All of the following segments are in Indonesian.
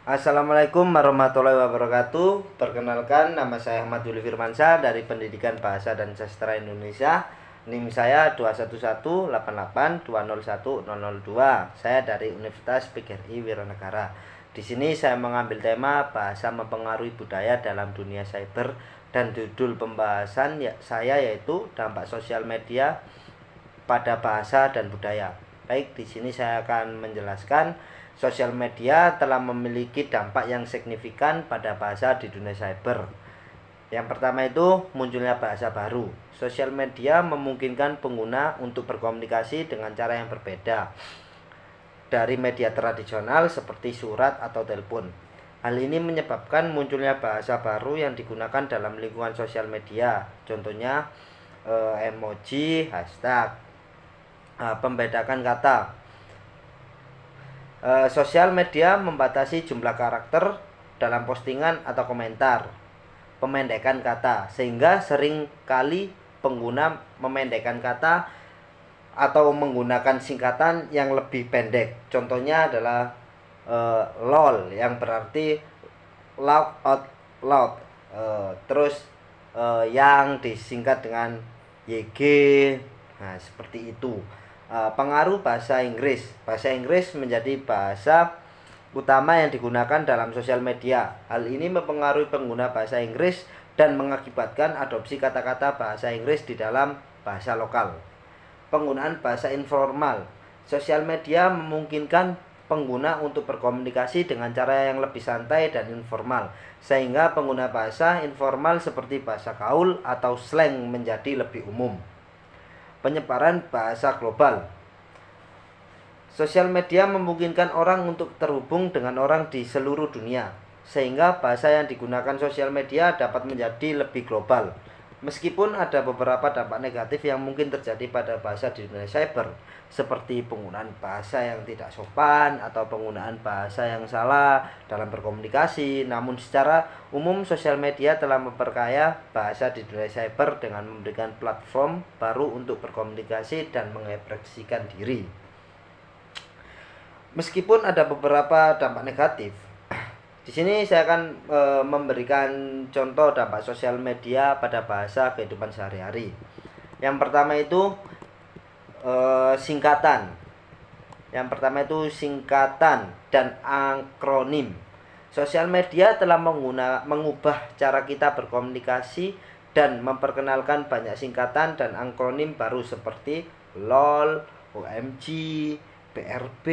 Assalamualaikum warahmatullahi wabarakatuh. Perkenalkan, nama saya Ahmad Yuli Firmansyah dari Pendidikan Bahasa dan Sastra Indonesia. NIM saya 21188201002. Saya dari Universitas PGRI Wiranegara. Di sini saya mengambil tema bahasa mempengaruhi budaya dalam dunia cyber, dan judul pembahasan saya yaitu dampak sosial media pada bahasa dan budaya. Baik, di sini saya akan menjelaskan sosial media telah memiliki dampak yang signifikan pada bahasa di dunia cyber. Yang pertama itu munculnya bahasa baru. Sosial media memungkinkan pengguna untuk berkomunikasi dengan cara yang berbeda dari media tradisional seperti surat atau telepon. Hal ini menyebabkan munculnya bahasa baru yang digunakan dalam lingkungan sosial media. Contohnya emoji, hashtag, pembedakan kata. Sosial media membatasi jumlah karakter dalam postingan atau komentar, pemendekan kata, sehingga sering kali pengguna memendekkan kata atau menggunakan singkatan yang lebih pendek. Contohnya adalah LOL yang berarti loud out loud, terus yang disingkat dengan YG. Nah, seperti itu. Pengaruh bahasa Inggris. Bahasa Inggris menjadi bahasa utama yang digunakan dalam sosial media. Hal ini mempengaruhi pengguna bahasa Inggris dan mengakibatkan adopsi kata-kata bahasa Inggris di dalam bahasa lokal. Penggunaan bahasa informal. Sosial media memungkinkan pengguna untuk berkomunikasi dengan cara yang lebih santai dan informal, sehingga pengguna bahasa informal seperti bahasa gaul atau slang menjadi lebih umum. Penyebaran bahasa global. Sosial media memungkinkan orang untuk terhubung dengan orang di seluruh dunia, sehingga bahasa yang digunakan sosial media dapat menjadi lebih global. Meskipun ada beberapa dampak negatif yang mungkin terjadi pada bahasa di dunia cyber, seperti penggunaan bahasa yang tidak sopan atau penggunaan bahasa yang salah dalam berkomunikasi, namun secara umum sosial media telah memperkaya bahasa di dunia cyber dengan memberikan platform baru untuk berkomunikasi dan mengekspresikan diri. Meskipun ada beberapa dampak negatif, di sini saya akan memberikan contoh dampak sosial media pada bahasa kehidupan sehari-hari. Yang pertama itu singkatan. Yang pertama itu singkatan dan akronim. Sosial media telah mengubah cara kita berkomunikasi dan memperkenalkan banyak singkatan dan akronim baru seperti LOL, OMG, BRB,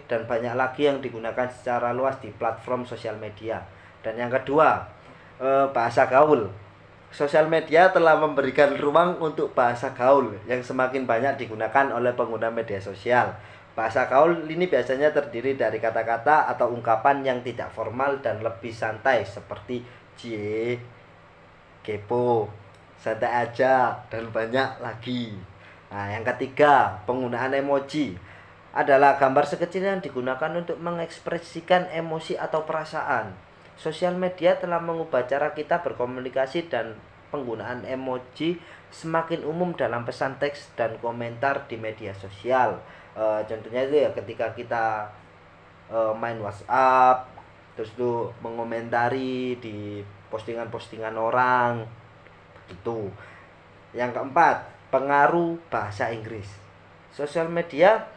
dan banyak lagi yang digunakan secara luas di platform sosial media. Dan yang kedua, bahasa gaul. Sosial media telah memberikan ruang untuk bahasa gaul yang semakin banyak digunakan oleh pengguna media sosial. Bahasa gaul ini biasanya terdiri dari kata-kata atau ungkapan yang tidak formal dan lebih santai seperti cie, kepo, santai aja, dan banyak lagi. Nah, yang ketiga, penggunaan emoji adalah gambar sekecil yang digunakan untuk mengekspresikan emosi atau perasaan. Sosial media telah mengubah cara kita berkomunikasi dan penggunaan emoji semakin umum dalam pesan teks dan komentar di media sosial. Contohnya itu ya ketika kita main WhatsApp, terus tuh mengomentari di postingan-postingan orang itu. Yang keempat, pengaruh bahasa Inggris. Sosial media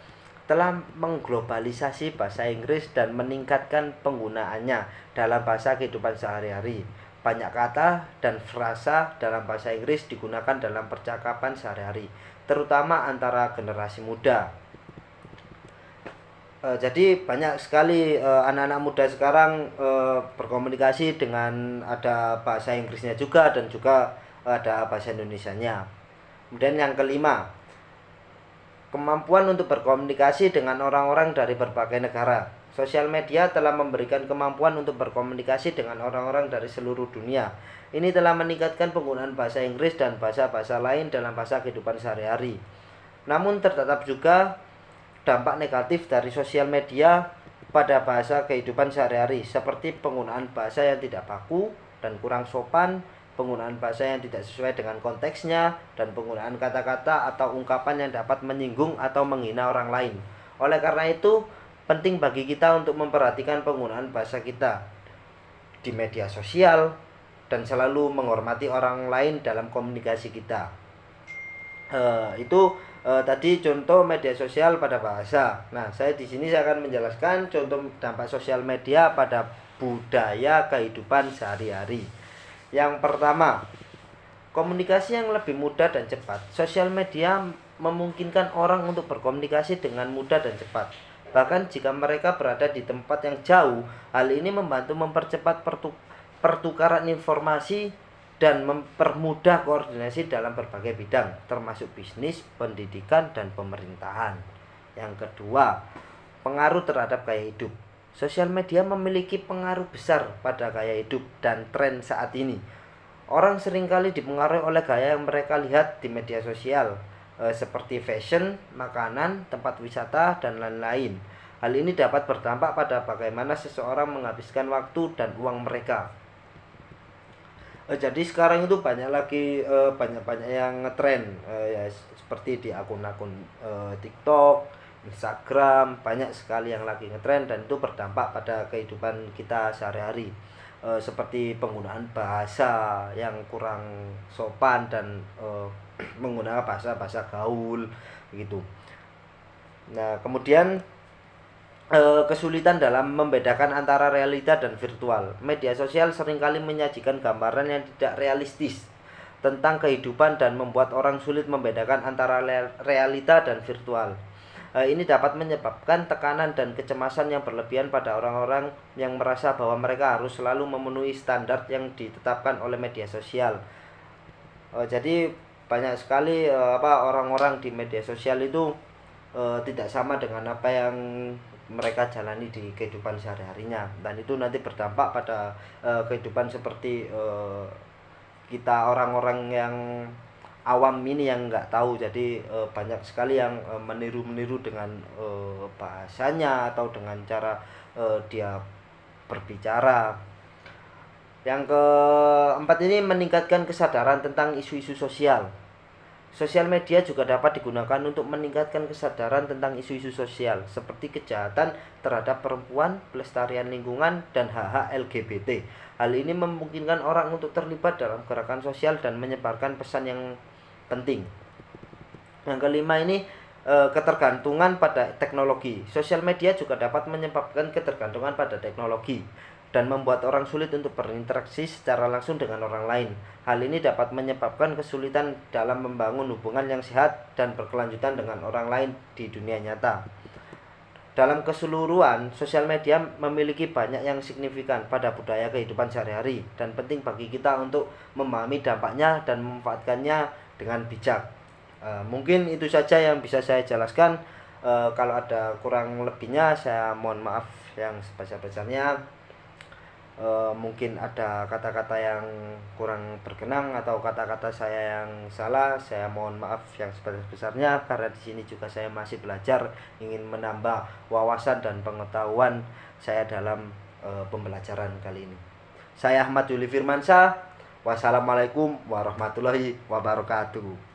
telah mengglobalisasi bahasa Inggris dan meningkatkan penggunaannya dalam bahasa kehidupan sehari-hari. Banyak kata dan frasa dalam bahasa Inggris digunakan dalam percakapan sehari-hari, terutama antara generasi muda. Jadi banyak sekali anak-anak muda sekarang berkomunikasi dengan ada bahasa Inggrisnya juga dan juga ada bahasa Indonesianya. Kemudian yang kelima, kemampuan untuk berkomunikasi dengan orang-orang dari berbagai negara. Sosial media telah memberikan kemampuan untuk berkomunikasi dengan orang-orang dari seluruh dunia. Ini telah meningkatkan penggunaan bahasa Inggris dan bahasa-bahasa lain dalam bahasa kehidupan sehari-hari. Namun terdapat juga dampak negatif dari sosial media pada bahasa kehidupan sehari-hari, seperti penggunaan bahasa yang tidak baku dan kurang sopan, penggunaan bahasa yang tidak sesuai dengan konteksnya, dan penggunaan kata-kata atau ungkapan yang dapat menyinggung atau menghina orang lain. Oleh karena itu, penting bagi kita untuk memperhatikan penggunaan bahasa kita di media sosial dan selalu menghormati orang lain dalam komunikasi kita. Itu tadi contoh media sosial pada bahasa. Nah, saya di sini saya akan menjelaskan contoh dampak sosial media pada budaya kehidupan sehari-hari. Yang pertama, komunikasi yang lebih mudah dan cepat. Sosial media memungkinkan orang untuk berkomunikasi dengan mudah dan cepat. Bahkan jika mereka berada di tempat yang jauh, hal ini membantu mempercepat pertukaran informasi dan mempermudah koordinasi dalam berbagai bidang, termasuk bisnis, pendidikan, dan pemerintahan. Yang kedua, pengaruh terhadap gaya hidup. Sosial media memiliki pengaruh besar pada gaya hidup dan tren saat ini. Orang seringkali dipengaruhi oleh gaya yang mereka lihat di media sosial, seperti fashion, makanan, tempat wisata, dan lain-lain. Hal ini dapat berdampak pada bagaimana seseorang menghabiskan waktu dan uang mereka. Jadi sekarang itu banyak lagi banyak yang ngetren, ya seperti di akun-akun TikTok, Instagram, banyak sekali yang lagi ngetren dan itu berdampak pada kehidupan kita sehari-hari. Seperti penggunaan bahasa yang kurang sopan dan menggunakan bahasa gaul gitu. Nah, kemudian kesulitan dalam membedakan antara realita dan virtual. Media sosial seringkali menyajikan gambaran yang tidak realistis tentang kehidupan dan membuat orang sulit membedakan antara realita dan virtual. Ini dapat menyebabkan tekanan dan kecemasan yang berlebihan pada orang-orang yang merasa bahwa mereka harus selalu memenuhi standar yang ditetapkan oleh media sosial. Jadi banyak sekali orang-orang di media sosial itu tidak sama dengan apa yang mereka jalani di kehidupan sehari-harinya, dan itu nanti berdampak pada kehidupan seperti kita orang-orang yang awam ini yang nggak tahu. Jadi banyak sekali yang meniru-meniru dengan bahasanya atau dengan cara dia berbicara. Yang keempat ini meningkatkan kesadaran tentang isu-isu sosial. Sosial media juga dapat digunakan untuk meningkatkan kesadaran tentang isu-isu sosial seperti kejahatan terhadap perempuan, pelestarian lingkungan, dan hak-hak LGBT. Hal ini memungkinkan orang untuk terlibat dalam gerakan sosial dan menyebarkan pesan yang penting. Yang kelima ini ketergantungan pada teknologi. Sosial media juga dapat menyebabkan ketergantungan pada teknologi dan membuat orang sulit untuk berinteraksi secara langsung dengan orang lain. Hal ini dapat menyebabkan kesulitan dalam membangun hubungan yang sehat dan berkelanjutan dengan orang lain di dunia nyata. Dalam keseluruhan, sosial media memiliki banyak yang signifikan pada budaya kehidupan sehari-hari dan penting bagi kita untuk memahami dampaknya dan memanfaatkannya dengan bijak. Mungkin itu saja yang bisa saya jelaskan. Kalau ada kurang lebihnya saya mohon maaf yang sebesar-besarnya. Mungkin ada kata-kata yang kurang berkenan atau kata-kata saya yang salah, saya mohon maaf yang sebesar-besarnya, karena di sini juga saya masih belajar, ingin menambah wawasan dan pengetahuan saya dalam pembelajaran kali ini. Saya Ahmad Yuli Firmansyah. Wassalamualaikum warahmatullahi wabarakatuh.